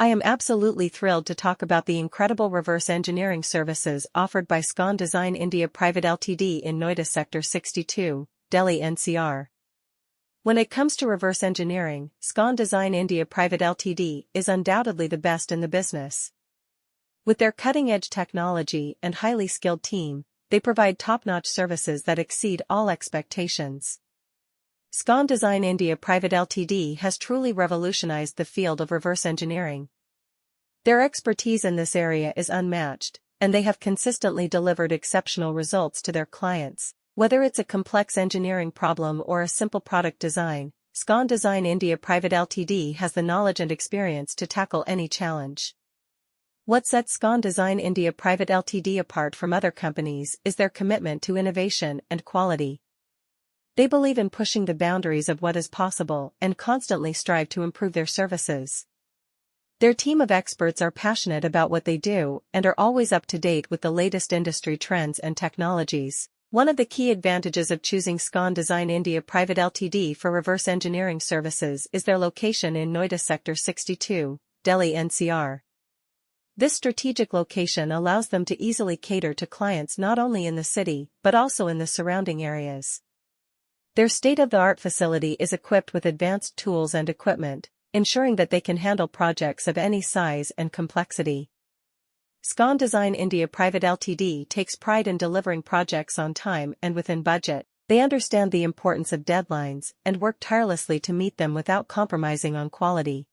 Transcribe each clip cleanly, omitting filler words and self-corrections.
I am absolutely thrilled to talk about the incredible reverse engineering services offered by Scon Design India Pvt Ltd in Noida Sector 62, Delhi NCR. When it comes to reverse engineering, Scon Design India Pvt Ltd is undoubtedly the best in the business. With their cutting-edge technology and highly skilled team, they provide top-notch services that exceed all expectations. Scon Design India Pvt Ltd has truly revolutionized the field of reverse engineering. Their expertise in this area is unmatched, and they have consistently delivered exceptional results to their clients. Whether it's a complex engineering problem or a simple product design, Scon Design India Pvt Ltd has the knowledge and experience to tackle any challenge. What sets Scon Design India Pvt Ltd apart from other companies is their commitment to innovation and quality. They believe in pushing the boundaries of what is possible and constantly strive to improve their services. Their team of experts are passionate about what they do and are always up to date with the latest industry trends and technologies. One of the key advantages of choosing Scon Design India Pvt Ltd for reverse engineering services is their location in Noida Sector 62, Delhi NCR. This strategic location allows them to easily cater to clients not only in the city but also in the surrounding areas. Their state-of-the-art facility is equipped with advanced tools and equipment, ensuring that they can handle projects of any size and complexity. Scon Design India Pvt Ltd takes pride in delivering projects on time and within budget. They understand the importance of deadlines and work tirelessly to meet them without compromising on quality.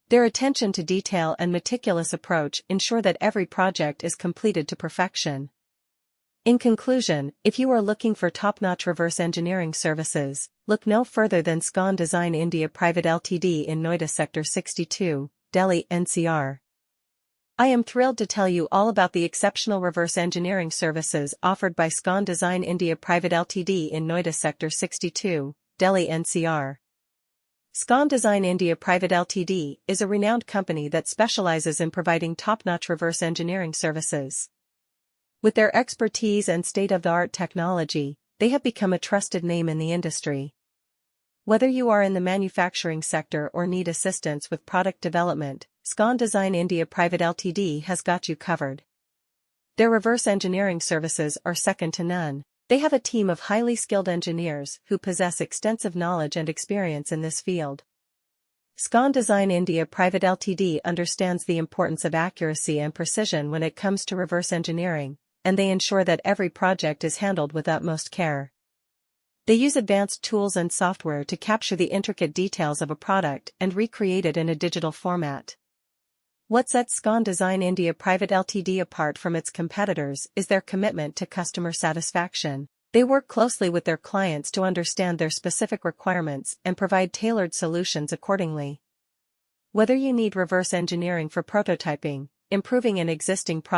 Their attention to detail and meticulous approach ensure that every project is completed to perfection. In conclusion, if you are looking for top-notch reverse engineering services, look no further than Scon Design India Pvt Ltd in Noida Sector 62, Delhi NCR. I am thrilled to tell you all about the exceptional reverse engineering services offered by Scon Design India Pvt Ltd in Noida Sector 62, Delhi NCR. Scon Design India Pvt Ltd is a renowned company that specializes in providing top-notch reverse engineering services. With their expertise and state-of-the-art technology, they have become a trusted name in the industry. Whether you are in the manufacturing sector or need assistance with product development, Scon Design India Pvt Ltd has got you covered. Their reverse engineering services are second to none. They have a team of highly skilled engineers who possess extensive knowledge and experience in this field. Scon Design India Pvt Ltd understands the importance of accuracy and precision when it comes to reverse engineering, and they ensure that every project is handled with utmost care. They use advanced tools and software to capture the intricate details of a product and recreate it in a digital format. What sets Scon Design India Pvt Ltd apart from its competitors is their commitment to customer satisfaction. They work closely with their clients to understand their specific requirements and provide tailored solutions accordingly. Whether you need reverse engineering for prototyping, improving an existing product,